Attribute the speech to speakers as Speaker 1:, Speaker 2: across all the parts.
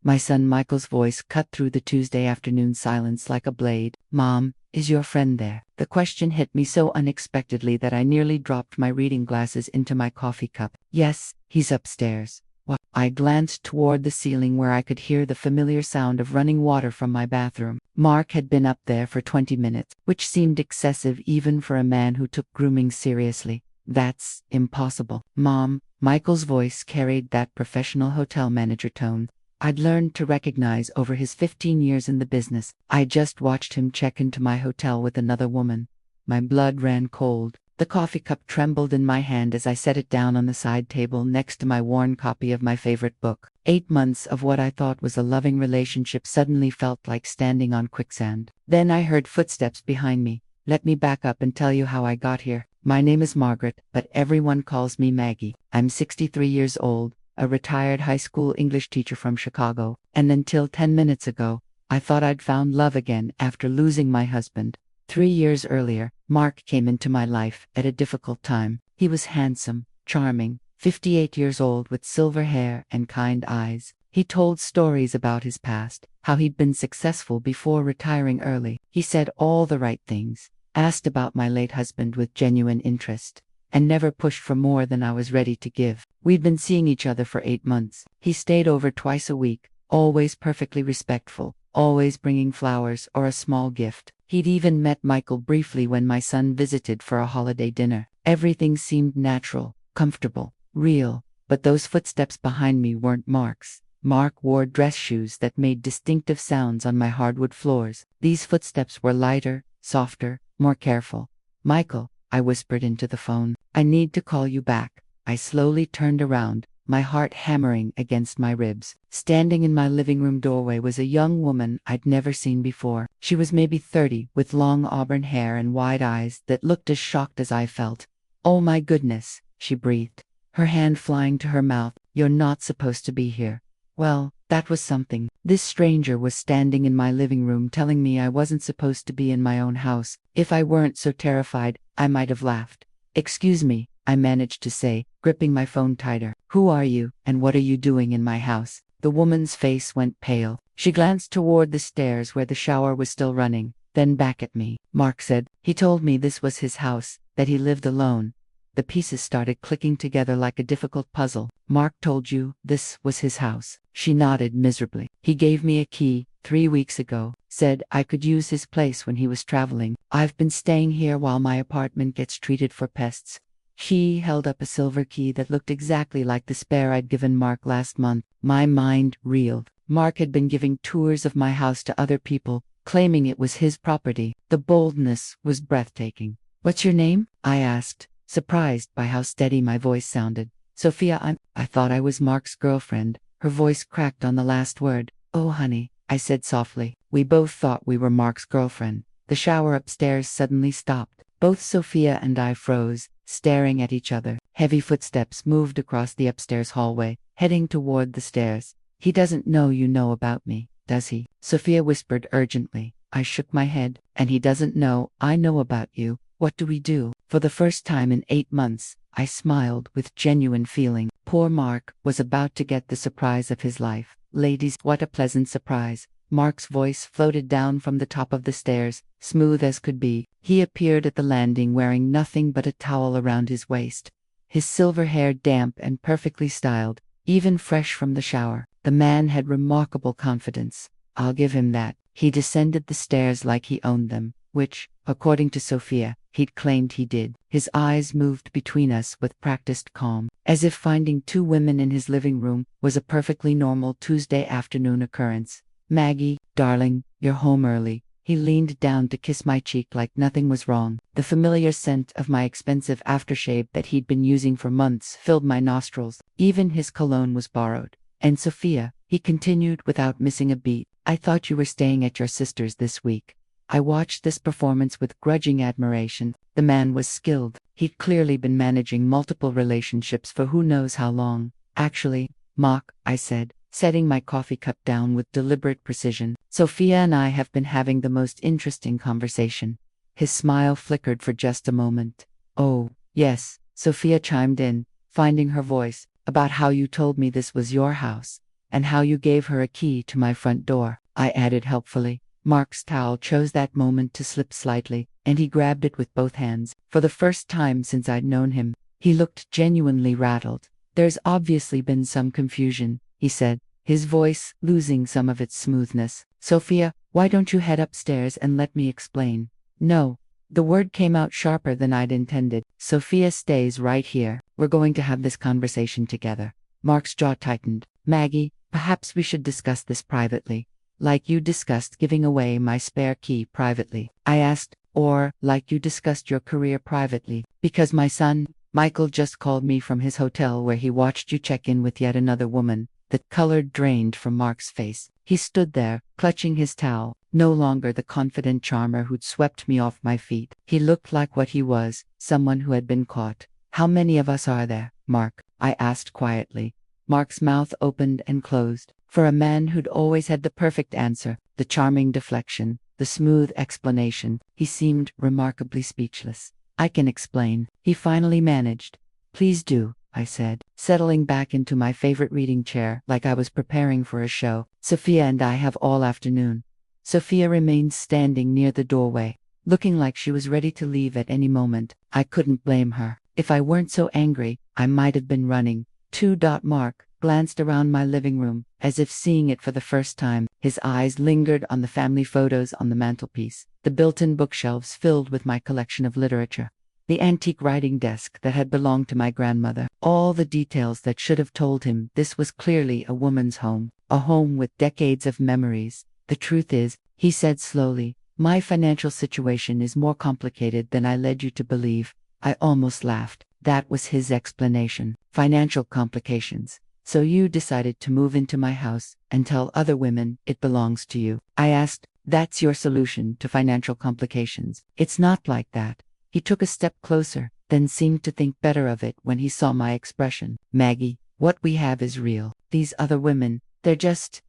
Speaker 1: My son Michael's voice cut through the Tuesday afternoon silence like a blade. Mom, is your friend there? The question hit me so unexpectedly that I nearly dropped my reading glasses into my coffee cup. Yes, he's upstairs. What? I glanced toward the ceiling where I could hear the familiar sound of running water from my bathroom. Mark had been up there for 20 minutes, which seemed excessive even for a man who took grooming seriously. That's impossible. Mom, Michael's voice carried that professional hotel manager tone I'd learned to recognize over his 15 years in the business. I just watched him check into my hotel with another woman. My blood ran cold. The coffee cup trembled in my hand as I set it down on the side table next to my worn copy of my favorite book. 8 months of what I thought was a loving relationship suddenly felt like standing on quicksand. Then I heard footsteps behind me. Let me back up and tell you how I got here. My name is Margaret, but everyone calls me Maggie. I'm 63 years old, a retired high school English teacher from Chicago, and until 10 minutes ago, I thought I'd found love again after losing my husband. 3 years earlier, Mark came into my life at a difficult time. He was handsome, charming, 58 years old with silver hair and kind eyes. He told stories about his past, how he'd been successful before retiring early. He said all the right things, asked about my late husband with genuine interest, and never pushed for more than I was ready to give. We'd been seeing each other for 8 months. He stayed over twice a week, always perfectly respectful, always bringing flowers or a small gift. He'd even met Michael briefly when my son visited for a holiday dinner. Everything seemed natural, comfortable, real, but those footsteps behind me weren't Mark's. Mark wore dress shoes that made distinctive sounds on my hardwood floors. These footsteps were lighter, softer, more careful. Michael, I whispered into the phone, I need to call you back. I slowly turned around, my heart hammering against my ribs. Standing in my living room doorway was a young woman I'd never seen before. She was maybe 30, with long auburn hair and wide eyes that looked as shocked as I felt. Oh my goodness, she breathed, her hand flying to her mouth. You're not supposed to be here. Well, that was something. This stranger was standing in my living room telling me I wasn't supposed to be in my own house. If I weren't so terrified, I might have laughed. Excuse me, I managed to say, gripping my phone tighter. Who are you, and what are you doing in my house? The woman's face went pale. She glanced toward the stairs where the shower was still running, then back at me. Mark said, he told me this was his house, that he lived alone. The pieces started clicking together like a difficult puzzle. Mark told you this was his house. She nodded miserably. He gave me a key 3 weeks ago, said I could use his place when he was traveling. I've been staying here while my apartment gets treated for pests. She held up a silver key that looked exactly like the spare I'd given Mark last month. My mind reeled. Mark had been giving tours of my house to other people, claiming it was his property. The boldness was breathtaking. What's your name? I asked, surprised by how steady my voice sounded. Sophia, I thought I was Mark's girlfriend. Her voice cracked on the last word. Oh honey, I said softly. We both thought we were Mark's girlfriend. The shower upstairs suddenly stopped. Both Sophia and I froze, staring at each other. Heavy footsteps moved across the upstairs hallway, heading toward the stairs. He doesn't know you know about me, does he? Sophia whispered urgently. I shook my head. And he doesn't know I know about you. What do we do? For the first time in 8 months, I smiled with genuine feeling. Poor Mark was about to get the surprise of his life. Ladies, what a pleasant surprise. Mark's voice floated down from the top of the stairs, smooth as could be. He appeared at the landing wearing nothing but a towel around his waist. His silver hair damp and perfectly styled, even fresh from the shower. The man had remarkable confidence. I'll give him that. He descended the stairs like he owned them, which, according to Sophia, he'd claimed he did. His eyes moved between us with practiced calm, as if finding 2 women in his living room was a perfectly normal Tuesday afternoon occurrence. Maggie, darling, you're home early. He leaned down to kiss my cheek like nothing was wrong. The familiar scent of my expensive aftershave that he'd been using for months filled my nostrils. Even his cologne was borrowed. And Sophia, he continued without missing a beat, I thought you were staying at your sister's this week. I watched this performance with grudging admiration. The man was skilled. He'd clearly been managing multiple relationships for who knows how long. Actually, Mark, I said, setting my coffee cup down with deliberate precision, Sophia and I have been having the most interesting conversation. His smile flickered for just a moment. Oh, yes, Sophia chimed in, finding her voice, about how you told me this was your house. And how you gave her a key to my front door, I added helpfully. Mark's towel chose that moment to slip slightly, and he grabbed it with both hands. For the first time since I'd known him, he looked genuinely rattled. There's obviously been some confusion, he said, his voice losing some of its smoothness. Sophia, why don't you head upstairs and let me explain? No. The word came out sharper than I'd intended. Sophia stays right here. We're going to have this conversation together. Mark's jaw tightened. Maggie, perhaps we should discuss this privately. Like you discussed giving away my spare key privately, I asked, or like you discussed your career privately. Because my son, Michael, just called me from his hotel where he watched you check in with yet another woman. The color drained from Mark's face. He stood there, clutching his towel, no longer the confident charmer who'd swept me off my feet. He looked like what he was, someone who had been caught. How many of us are there, Mark? I asked quietly. Mark's mouth opened and closed. For a man who'd always had the perfect answer, the charming deflection, the smooth explanation, he seemed remarkably speechless. I can explain, he finally managed. Please do, I said, settling back into my favorite reading chair like I was preparing for a show. Sophia and I have all afternoon. Sophia remained standing near the doorway, looking like she was ready to leave at any moment. I couldn't blame her. If I weren't so angry, I might have been running. Mark glanced around my living room, as if seeing it for the first time. His eyes lingered on the family photos on the mantelpiece, the built-in bookshelves filled with my collection of literature, the antique writing desk that had belonged to my grandmother, all the details that should have told him this was clearly a woman's home, a home with decades of memories. The truth is, he said slowly, my financial situation is more complicated than I led you to believe. I almost laughed. That was his explanation. Financial complications. So you decided to move into my house and tell other women it belongs to you. I asked, that's your solution to financial complications? It's not like that. He took a step closer, then seemed to think better of it when he saw my expression. Maggie, what we have is real. These other women, they're just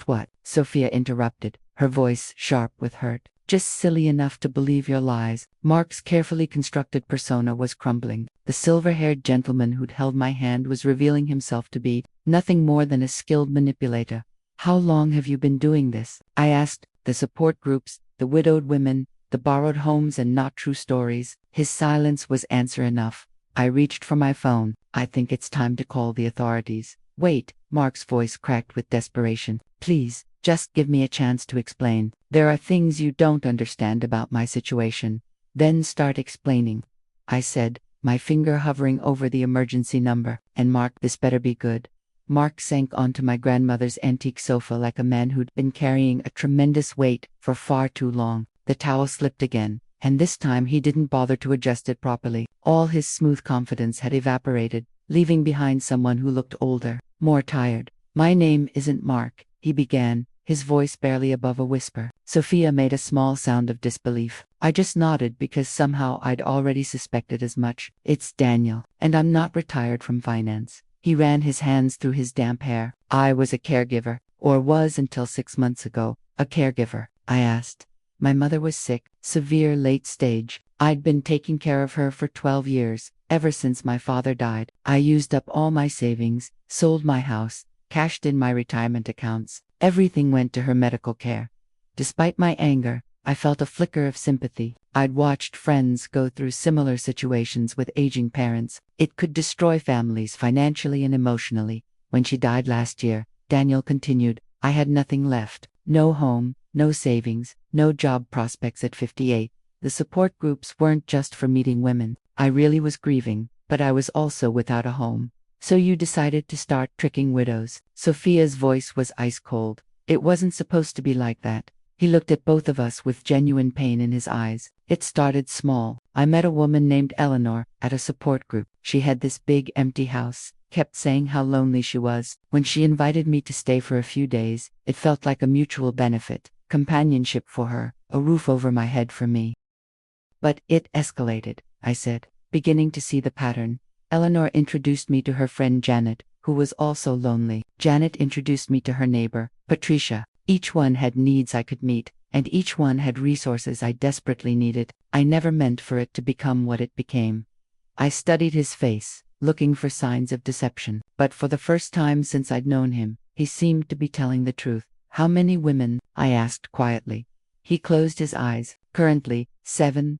Speaker 1: what? Sophia interrupted, her voice sharp with hurt. Just silly enough to believe your lies. Mark's carefully constructed persona was crumbling. The silver-haired gentleman who'd held my hand was revealing himself to be nothing more than a skilled manipulator. How long have you been doing this? I asked. The support groups, the widowed women, the borrowed homes and not true stories. His silence was answer enough. I reached for my phone. I think it's time to call the authorities. Wait, Mark's voice cracked with desperation. Please, just give me a chance to explain. There are things you don't understand about my situation. Then start explaining, I said, my finger hovering over the emergency number. And Mark, this better be good. Mark sank onto my grandmother's antique sofa like a man who'd been carrying a tremendous weight for far too long. The towel slipped again, and this time he didn't bother to adjust it properly. All his smooth confidence had evaporated, leaving behind someone who looked older, more tired. My name isn't Mark, he began, his voice barely above a whisper. Sophia made a small sound of disbelief. I just nodded because somehow I'd already suspected as much. It's Daniel, and I'm not retired from finance. He ran his hands through his damp hair. I was a caregiver, or was until 6 months ago. A caregiver, I asked. My mother was sick, severe late stage. I'd been taking care of her for 12 years, ever since my father died. I used up all my savings, sold my house, cashed in my retirement accounts. Everything went to her medical care. Despite my anger, I felt a flicker of sympathy. I'd watched friends go through similar situations with aging parents. It could destroy families financially and emotionally. When she died last year, Daniel continued, I had nothing left. No home, no savings, no job prospects at 58. The support groups weren't just for meeting women. I really was grieving, but I was also without a home. So you decided to start tricking widows. Sophia's voice was ice cold. It wasn't supposed to be like that. He looked at both of us with genuine pain in his eyes. It started small. I met a woman named Eleanor at a support group. She had this big empty house, kept saying how lonely she was. When she invited me to stay for a few days, it felt like a mutual benefit, companionship for her, a roof over my head for me. But it escalated, I said, beginning to see the pattern. Eleanor introduced me to her friend Janet, who was also lonely. Janet introduced me to her neighbor, Patricia. Each one had needs I could meet, and each one had resources I desperately needed. I never meant for it to become what it became. I studied his face, looking for signs of deception, but for the first time since I'd known him, He seemed to be telling the truth. How many women? I asked quietly. He closed his eyes. Currently, 7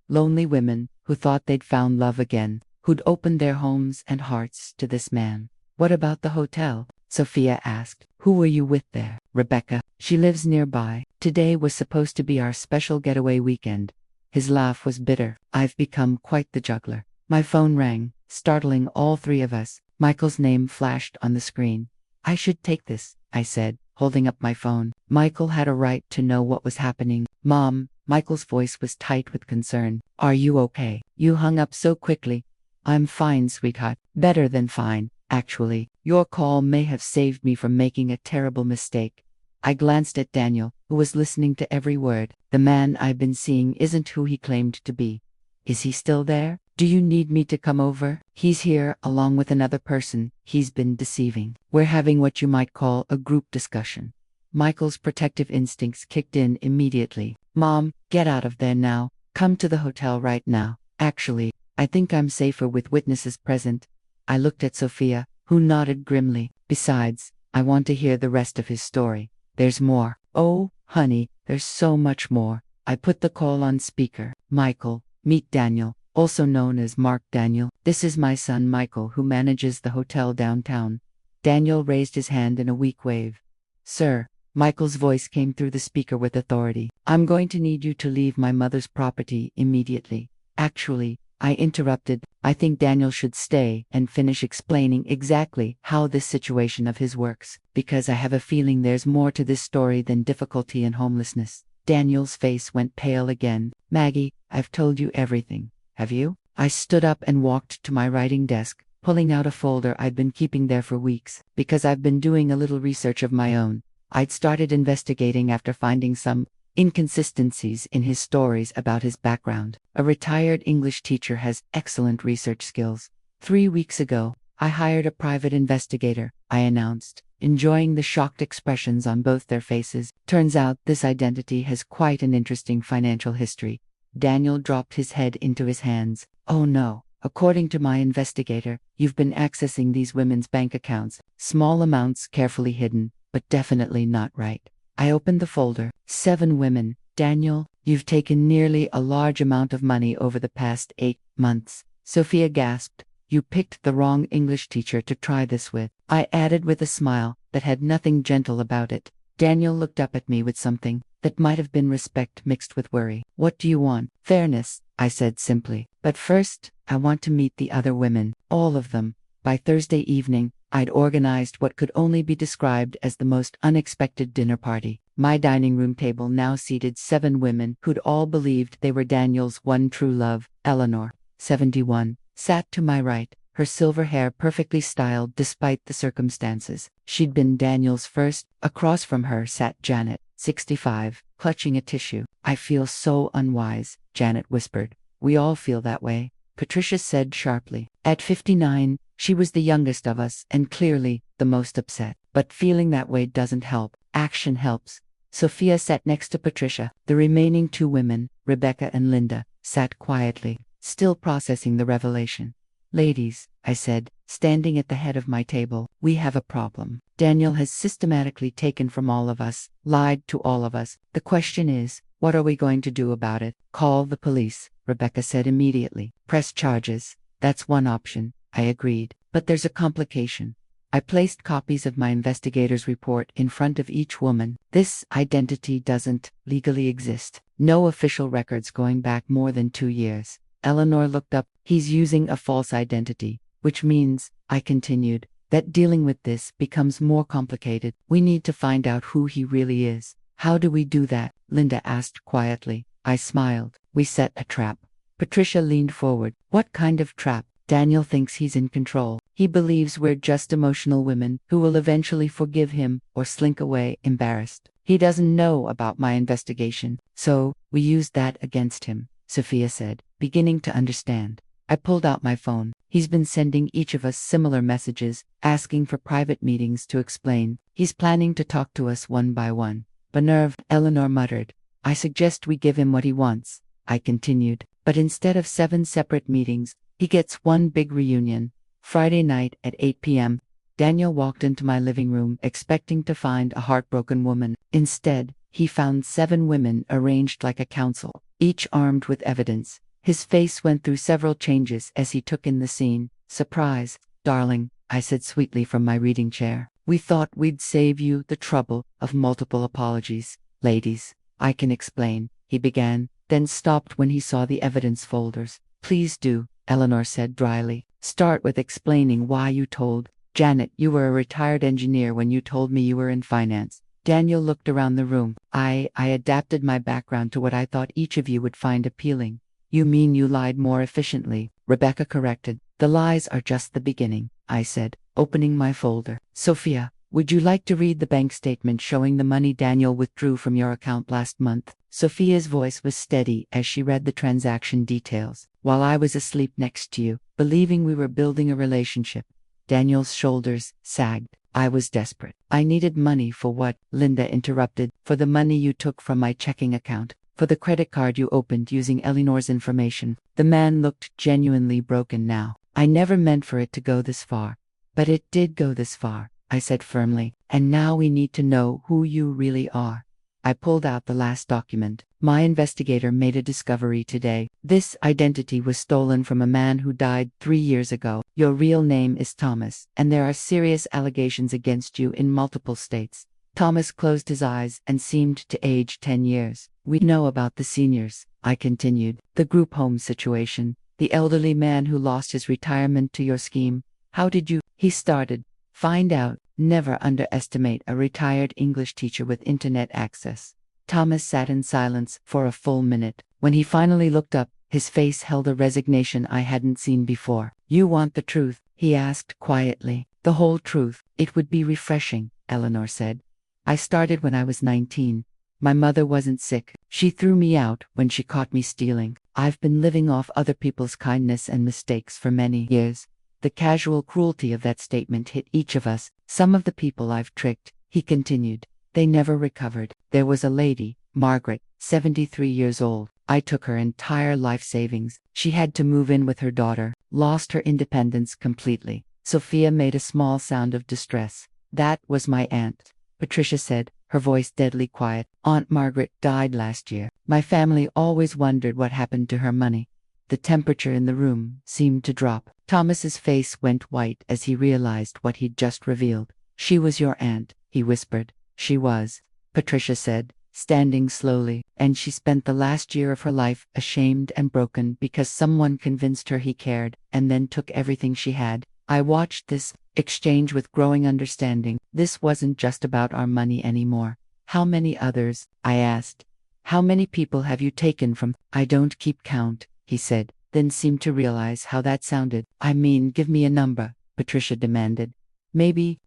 Speaker 1: lonely women who thought they'd found love again, who'd opened their homes and hearts to this man. What about the hotel? Sophia asked. Who were you with there? Rebecca. She lives nearby. Today was supposed to be our special getaway weekend. His laugh was bitter. I've become quite the juggler. My phone rang, startling all three of us. Michael's name flashed on the screen. I should take this, I said, holding up my phone. Michael had a right to know what was happening. Mom, Michael's voice was tight with concern. Are you okay? You hung up so quickly. I'm fine, sweetheart. Better than fine, actually. Your call may have saved me from making a terrible mistake. I glanced at Daniel, who was listening to every word. The man I've been seeing isn't who he claimed to be. Is he still there? Do you need me to come over? He's here, along with another person he's been deceiving. We're having what you might call a group discussion. Michael's protective instincts kicked in immediately. Mom, get out of there now. Come to the hotel right now. Actually, I think I'm safer with witnesses present. I looked at Sophia, who nodded grimly. Besides, I want to hear the rest of his story. There's more. Oh, honey, there's so much more. I put the call on speaker. Michael, meet Daniel, also known as Mark Daniel. This is my son Michael, who manages the hotel downtown. Daniel raised his hand in a weak wave. Sir, Michael's voice came through the speaker with authority. I'm going to need you to leave my mother's property immediately. Actually, I interrupted. I think Daniel should stay and finish explaining exactly how this situation of his works, because I have a feeling there's more to this story than difficulty and homelessness. Daniel's face went pale again. Maggie, I've told you everything. Have you? I stood up and walked to my writing desk, pulling out a folder I'd been keeping there for weeks, because I've been doing a little research of my own. I'd started investigating after finding some inconsistencies in his stories about his background. A retired English teacher has excellent research skills. 3 weeks ago, I hired a private investigator, I announced, enjoying the shocked expressions on both their faces. Turns out this identity has quite an interesting financial history. Daniel dropped his head into his hands. Oh no. According to my investigator, you've been accessing these women's bank accounts, small amounts carefully hidden, but definitely not right. I opened the folder. 7 women. Daniel, you've taken nearly a large amount of money over the past 8 months. Sophia gasped. You picked the wrong English teacher to try this with. I added with a smile that had nothing gentle about it. Daniel looked up at me with something that might have been respect mixed with worry. What do you want? Fairness, I said simply. But first, I want to meet the other women. All of them. By Thursday evening, I'd organized what could only be described as the most unexpected dinner party. My dining room table now seated 7 women who'd all believed they were Daniel's one true love. Eleanor, 71, sat to my right, her silver hair perfectly styled despite the circumstances. She'd been Daniel's first. Across from her sat Janet, 65, clutching a tissue. I feel so unwise, Janet whispered. We all feel that way, Patricia said sharply. At 59, she was the youngest of us and clearly the most upset. But feeling that way doesn't help. Action helps. Sophia sat next to Patricia. The remaining 2 women, Rebecca and Linda, sat quietly, still processing the revelation. Ladies, I said, standing at the head of my table, we have a problem. Daniel has systematically taken from all of us, lied to all of us. The question is, what are we going to do about it? Call the police, Rebecca said immediately. Press charges. That's one option, I agreed. But there's a complication. I placed copies of my investigator's report in front of each woman. This identity doesn't legally exist. No official records going back more than 2 years. Eleanor looked up. He's using a false identity, which means, I continued, that dealing with this becomes more complicated. We need to find out who he really is. How do we do that? Linda asked quietly. I smiled. We set a trap. Patricia leaned forward. What kind of trap? Daniel thinks he's in control. He believes we're just emotional women who will eventually forgive him or slink away embarrassed. He doesn't know about my investigation, so we used that against him, Sophia said, beginning to understand. I pulled out my phone. He's been sending each of us similar messages, asking for private meetings to explain. He's planning to talk to us one by one. Benerve, Eleanor muttered. I suggest we give him what he wants, I continued. But instead of 7 separate meetings, he gets one big reunion. Friday night at 8 p.m. Daniel walked into my living room expecting to find a heartbroken woman. Instead, he found 7 women arranged like a council, each armed with evidence. His face went through several changes as he took in the scene. Surprise, darling, I said sweetly from my reading chair. We thought we'd save you the trouble of multiple apologies. Ladies, I can explain, he began, then stopped when he saw the evidence folders. Please do, Eleanor said dryly. Start with explaining why you told Janet you were a retired engineer when you told me you were in finance. Daniel looked around the room. I adapted my background to what I thought each of you would find appealing. You mean you lied more efficiently, Rebecca corrected. The lies are just the beginning, I said, opening my folder. Sophia, would you like to read the bank statement showing the money Daniel withdrew from your account last month? Sophia's voice was steady as she read the transaction details. While I was asleep next to you, believing we were building a relationship. Daniel's shoulders sagged. I was desperate. I needed money for what? Linda interrupted. For the money you took from my checking account. For the credit card you opened using Eleanor's information. The man looked genuinely broken now. I never meant for it to go this far. But it did go this far, I said firmly. And now we need to know who you really are. I pulled out the last document. My investigator made a discovery today. This identity was stolen from a man who died 3 years ago. Your real name is Thomas, and there are serious allegations against you in multiple states. Thomas closed his eyes and seemed to age 10 years. We know about the seniors, I continued. The group home situation. The elderly man who lost his retirement to your scheme. How did you? He started. Find out. Never underestimate a retired English teacher with internet access. Thomas sat in silence for a full minute. When he finally looked up, his face held a resignation I hadn't seen before. You want the truth? He asked quietly. The whole truth. It would be refreshing, Eleanor said. I started when I was 19. My mother wasn't sick. She threw me out when she caught me stealing. I've been living off other people's kindness and mistakes for many years. The casual cruelty of that statement hit each of us. Some of the people I've tricked, he continued. They never recovered. There was a lady, Margaret, 73 years old. I took her entire life savings. She had to move in with her daughter, lost her independence completely. Sophia made a small sound of distress. That was my aunt, Patricia said, her voice deadly quiet. Aunt Margaret died last year. My family always wondered what happened to her money. The temperature in the room seemed to drop. Thomas's face went white as he realized what he'd just revealed. She was your aunt, he whispered. She was, Patricia said, standing slowly, and she spent the last year of her life ashamed and broken because someone convinced her he cared, and then took everything she had. I watched this exchange with growing understanding. This wasn't just about our money anymore. How many others? I asked. How many people have you taken from? I don't keep count, he said, then seemed to realize how that sounded. I mean, give me a number, Patricia demanded. Maybe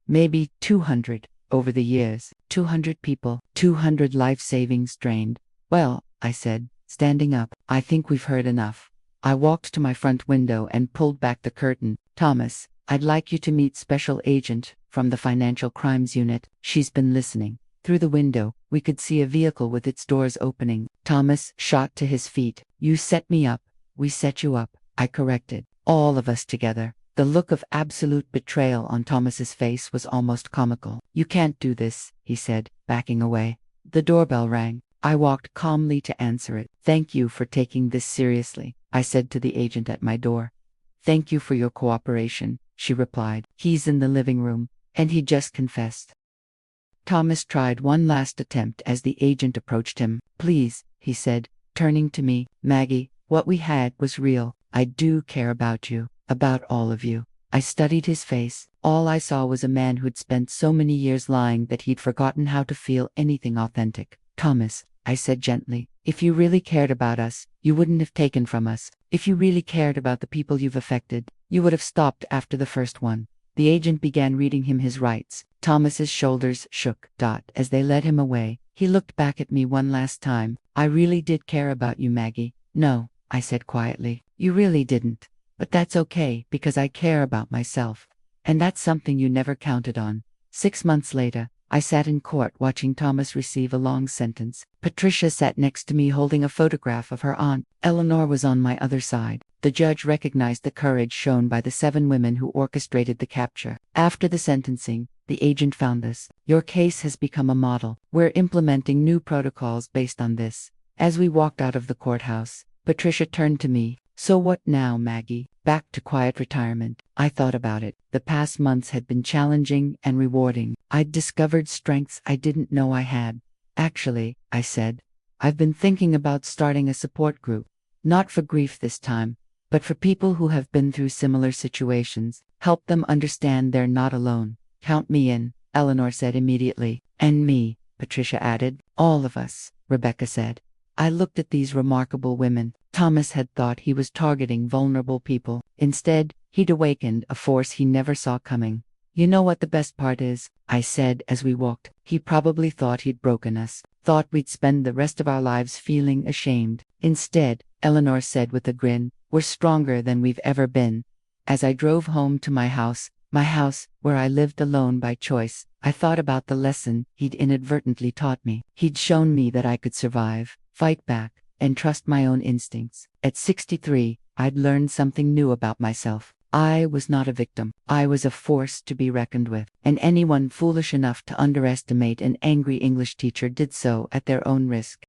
Speaker 1: 200, over the years. 200 people, 200 life savings drained. Well, I said, standing up, I think we've heard enough. I walked to my front window and pulled back the curtain. Thomas, I'd like you to meet Special Agent from the Financial Crimes Unit. She's been listening. Through the window, we could see a vehicle with its doors opening. Thomas shot to his feet. You set me up. We set you up, I corrected. All of us together. The look of absolute betrayal on Thomas's face was almost comical. You can't do this, he said, backing away. The doorbell rang. I walked calmly to answer it. Thank you for taking this seriously, I said to the agent at my door. Thank you for your cooperation, she replied. He's in the living room, and he just confessed. Thomas tried one last attempt as the agent approached him. Please, he said, turning to me. Maggie, what we had was real. I do care about you, about all of you. I studied his face. All I saw was a man who'd spent so many years lying that he'd forgotten how to feel anything authentic. Thomas, I said gently, if you really cared about us, you wouldn't have taken from us. If you really cared about the people you've affected, you would have stopped after the first one. The agent began reading him his rights. Thomas's shoulders shook. As they led him away, he looked back at me one last time. I really did care about you, Maggie. No, I said quietly. You really didn't. But that's okay, because I care about myself. And that's something you never counted on. 6 months later, I sat in court watching Thomas receive a long sentence. Patricia sat next to me holding a photograph of her aunt. Eleanor was on my other side. The judge recognized the courage shown by the 7 women who orchestrated the capture. After the sentencing, the agent found us. Your case has become a model. We're implementing new protocols based on this. As we walked out of the courthouse, Patricia turned to me. So what now, Maggie? Back to quiet retirement. I thought about it. The past months had been challenging and rewarding. I'd discovered strengths I didn't know I had. Actually, I said, I've been thinking about starting a support group. Not for grief this time, but for people who have been through similar situations. Help them understand they're not alone. Count me in, Eleanor said immediately. And me, Patricia added. All of us, Rebecca said. I looked at these remarkable women. Thomas had thought he was targeting vulnerable people. Instead, he'd awakened a force he never saw coming. You know what the best part is? I said as we walked. He probably thought he'd broken us, thought we'd spend the rest of our lives feeling ashamed. Instead, Eleanor said with a grin, we're stronger than we've ever been. As I drove home to my house where I lived alone by choice, I thought about the lesson he'd inadvertently taught me. He'd shown me that I could survive, fight back, and trust my own instincts. At 63, I'd learned something new about myself. I was not a victim. I was a force to be reckoned with, and anyone foolish enough to underestimate an angry English teacher did so at their own risk.